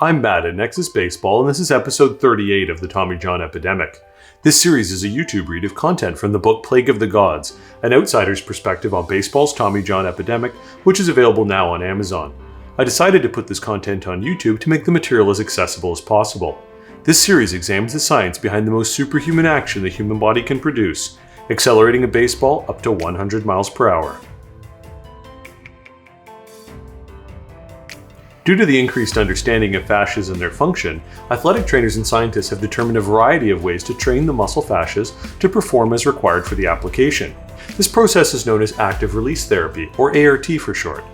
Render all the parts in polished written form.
I'm Matt at Nexus Baseball, and this is episode 38 of the Tommy John Epidemic. This series is a YouTube read of content from the book Plague of the Gods, an outsider's perspective on baseball's Tommy John epidemic, which is available now on Amazon. I decided to put this content on YouTube to make the material as accessible as possible. This series examines the science behind the most superhuman action the human body can produce, accelerating a baseball up to 100 miles per hour. Due to the increased understanding of fascias and their function, athletic trainers and scientists have determined a variety of ways to train the muscle fascias to perform as required for the application. This process is known as active release therapy, or ART for short.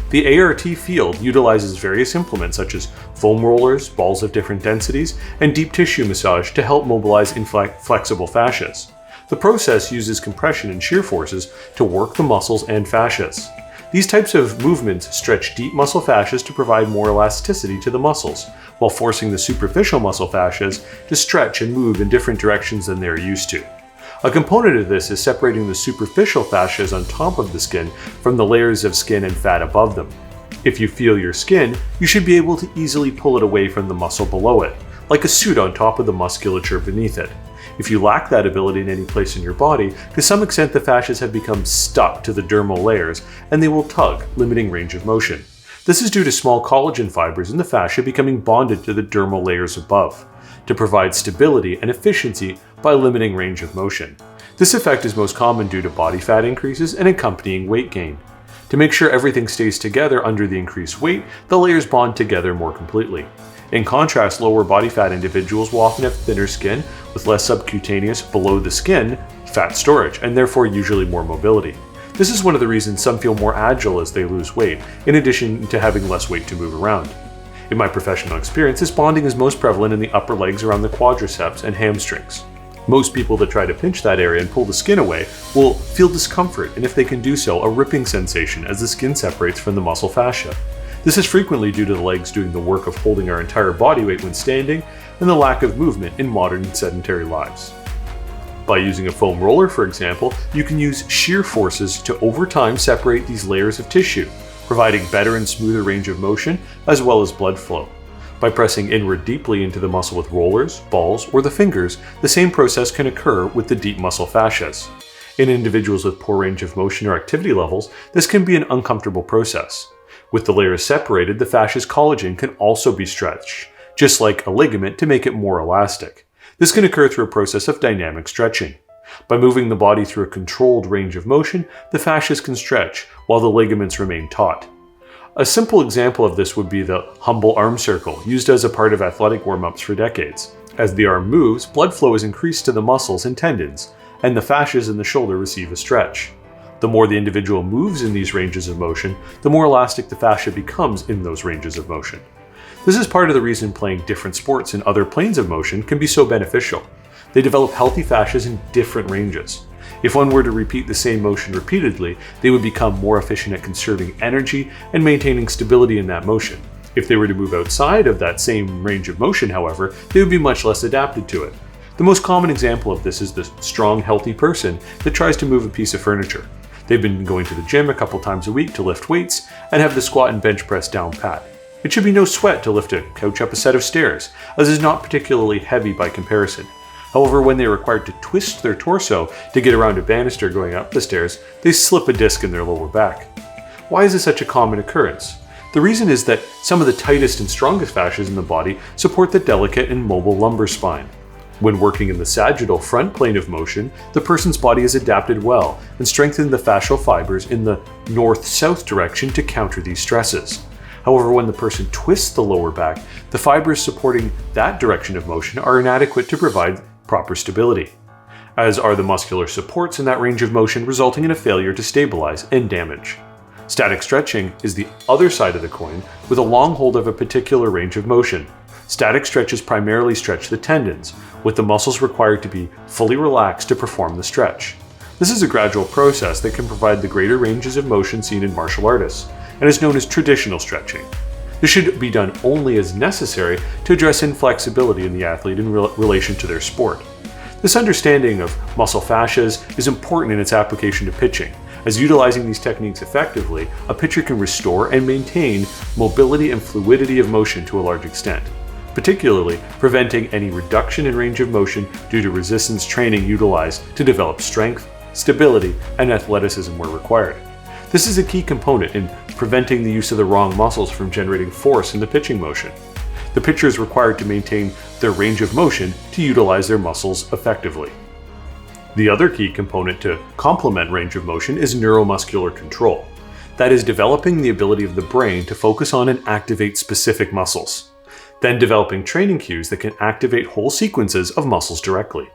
The ART field utilizes various implements such as foam rollers, balls of different densities, and deep tissue massage to help mobilize inflexible fascias. The process uses compression and shear forces to work the muscles and fascias. These types of movements stretch deep muscle fascias to provide more elasticity to the muscles, while forcing the superficial muscle fascias to stretch and move in different directions than they are used to. A component of this is separating the superficial fascias on top of the skin from the layers of skin and fat above them. If you feel your skin, you should be able to easily pull it away from the muscle below it, like a suit on top of the musculature beneath it. If you lack that ability in any place in your body, to some extent the fascias have become stuck to the dermal layers and they will tug, limiting range of motion. This is due to small collagen fibers in the fascia becoming bonded to the dermal layers above, to provide stability and efficiency by limiting range of motion. This effect is most common due to body fat increases and accompanying weight gain. To make sure everything stays together under the increased weight, the layers bond together more completely. In contrast, lower body fat individuals will often have thinner skin with less subcutaneous below the skin fat storage, and therefore usually more mobility. This is one of the reasons some feel more agile as they lose weight, in addition to having less weight to move around. In my professional experience, this bonding is most prevalent in the upper legs around the quadriceps and hamstrings. Most people that try to pinch that area and pull the skin away will feel discomfort, and if they can do so, a ripping sensation as the skin separates from the muscle fascia. This is frequently due to the legs doing the work of holding our entire body weight when standing, and the lack of movement in modern sedentary lives. By using a foam roller, for example, you can use shear forces to over time separate these layers of tissue, providing better and smoother range of motion as well as blood flow. By pressing inward deeply into the muscle with rollers, balls, or the fingers, the same process can occur with the deep muscle fascias. In individuals with poor range of motion or activity levels, this can be an uncomfortable process. With the layers separated, the fascia's collagen can also be stretched, just like a ligament, to make it more elastic. This can occur through a process of dynamic stretching. By moving the body through a controlled range of motion, the fascias can stretch while the ligaments remain taut. A simple example of this would be the humble arm circle, used as a part of athletic warm-ups for decades. As the arm moves, blood flow is increased to the muscles and tendons, and the fascias in the shoulder receive a stretch. The more the individual moves in these ranges of motion, the more elastic the fascia becomes in those ranges of motion. This is part of the reason playing different sports in other planes of motion can be so beneficial. They develop healthy fascias in different ranges. If one were to repeat the same motion repeatedly, they would become more efficient at conserving energy and maintaining stability in that motion. If they were to move outside of that same range of motion, however, they would be much less adapted to it. The most common example of this is the strong, healthy person that tries to move a piece of furniture. They've been going to the gym a couple times a week to lift weights and have the squat and bench press down pat. It should be no sweat to lift a couch up a set of stairs, as it is not particularly heavy by comparison. However, when they are required to twist their torso to get around a banister going up the stairs, they slip a disc in their lower back. Why is this such a common occurrence? The reason is that some of the tightest and strongest fascias in the body support the delicate and mobile lumbar spine. When working in the sagittal front plane of motion, the person's body is adapted well and strengthened the fascial fibers in the north-south direction to counter these stresses. However, when the person twists the lower back, the fibers supporting that direction of motion are inadequate to provide proper stability, as are the muscular supports in that range of motion, resulting in a failure to stabilize and damage. Static stretching is the other side of the coin, with a long hold of a particular range of motion. Static stretches primarily stretch the tendons, with the muscles required to be fully relaxed to perform the stretch. This is a gradual process that can provide the greater ranges of motion seen in martial artists, and is known as traditional stretching. This should be done only as necessary to address inflexibility in the athlete in relation to their sport. This understanding of muscle fascias is important in its application to pitching, as utilizing these techniques effectively, a pitcher can restore and maintain mobility and fluidity of motion to a large extent, particularly preventing any reduction in range of motion due to resistance training utilized to develop strength, stability, and athleticism where required. This is a key component in preventing the use of the wrong muscles from generating force in the pitching motion. The pitcher is required to maintain their range of motion to utilize their muscles effectively. The other key component to complement range of motion is neuromuscular control. That is developing the ability of the brain to focus on and activate specific muscles, then developing training cues that can activate whole sequences of muscles directly.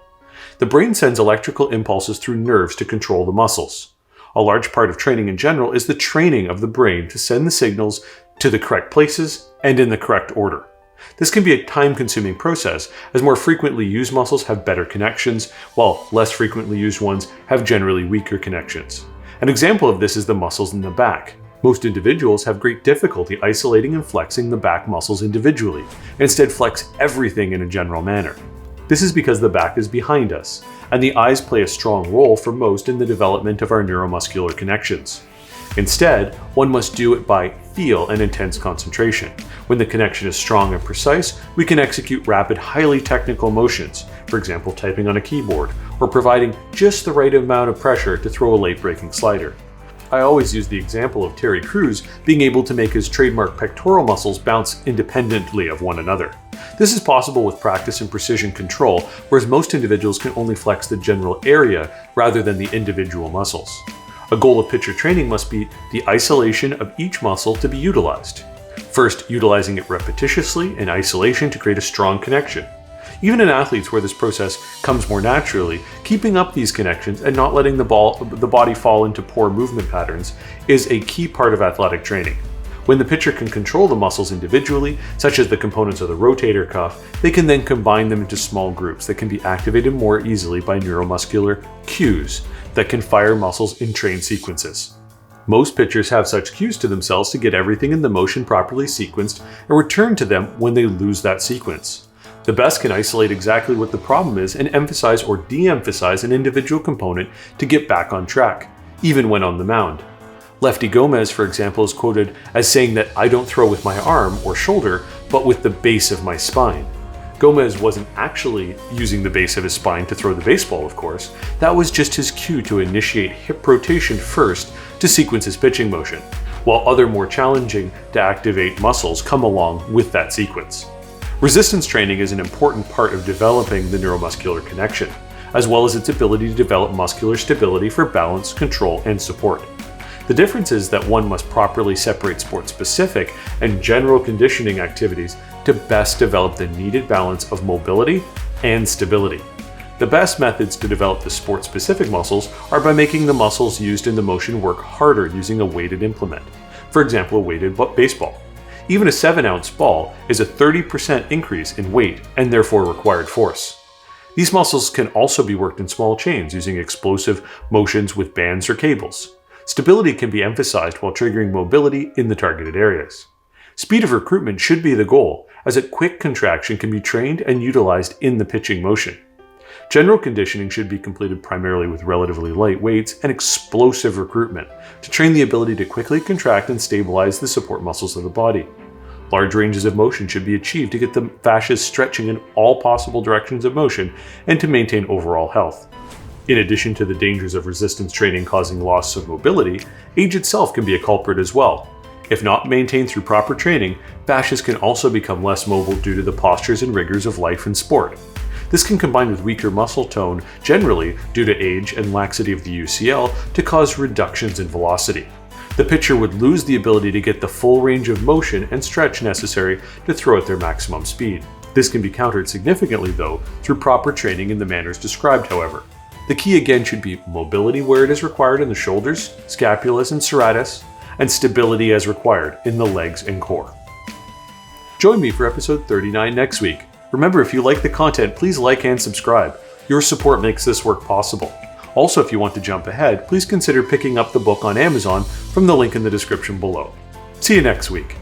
The brain sends electrical impulses through nerves to control the muscles. A large part of training in general is the training of the brain to send the signals to the correct places and in the correct order. This can be a time-consuming process, as more frequently used muscles have better connections, while less frequently used ones have generally weaker connections. An example of this is the muscles in the back. Most individuals have great difficulty isolating and flexing the back muscles individually, and instead flex everything in a general manner. This is because the back is behind us, and the eyes play a strong role for most in the development of our neuromuscular connections. Instead, one must do it by feel and intense concentration. When the connection is strong and precise, we can execute rapid, highly technical motions, for example typing on a keyboard, or providing just the right amount of pressure to throw a late-breaking slider. I always use the example of Terry Crews being able to make his trademark pectoral muscles bounce independently of one another. This is possible with practice and precision control, whereas most individuals can only flex the general area rather than the individual muscles. A goal of pitcher training must be the isolation of each muscle to be utilized. First, utilizing it repetitiously in isolation to create a strong connection. Even in athletes where this process comes more naturally, keeping up these connections and not letting the body fall into poor movement patterns is a key part of athletic training. When the pitcher can control the muscles individually, such as the components of the rotator cuff, they can then combine them into small groups that can be activated more easily by neuromuscular cues that can fire muscles in trained sequences. Most pitchers have such cues to themselves to get everything in the motion properly sequenced and return to them when they lose that sequence. The best can isolate exactly what the problem is and emphasize or de-emphasize an individual component to get back on track, even when on the mound. Lefty Gomez, for example, is quoted as saying that I don't throw with my arm or shoulder, but with the base of my spine. Gomez wasn't actually using the base of his spine to throw the baseball, of course. That was just his cue to initiate hip rotation first to sequence his pitching motion, while other more challenging to activate muscles come along with that sequence. Resistance training is an important part of developing the neuromuscular connection, as well as its ability to develop muscular stability for balance, control, and support. The difference is that one must properly separate sport-specific and general conditioning activities to best develop the needed balance of mobility and stability. The best methods to develop the sport-specific muscles are by making the muscles used in the motion work harder using a weighted implement, for example a weighted baseball. Even a 7-ounce ball is a 30% increase in weight and therefore required force. These muscles can also be worked in small chains using explosive motions with bands or cables. Stability can be emphasized while triggering mobility in the targeted areas. Speed of recruitment should be the goal, as a quick contraction can be trained and utilized in the pitching motion. General conditioning should be completed primarily with relatively light weights and explosive recruitment to train the ability to quickly contract and stabilize the support muscles of the body. Large ranges of motion should be achieved to get the fascias stretching in all possible directions of motion and to maintain overall health. In addition to the dangers of resistance training causing loss of mobility, age itself can be a culprit as well. If not maintained through proper training, fascias can also become less mobile due to the postures and rigors of life and sport. This can combine with weaker muscle tone, generally due to age and laxity of the UCL, to cause reductions in velocity. The pitcher would lose the ability to get the full range of motion and stretch necessary to throw at their maximum speed. This can be countered significantly, though, through proper training in the manners described, however. The key again should be mobility where it is required in the shoulders, scapulas, and serratus, and stability as required in the legs and core. Join me for episode 39 next week. Remember, if you like the content, please like and subscribe. Your support makes this work possible. Also, if you want to jump ahead, please consider picking up the book on Amazon from the link in the description below. See you next week.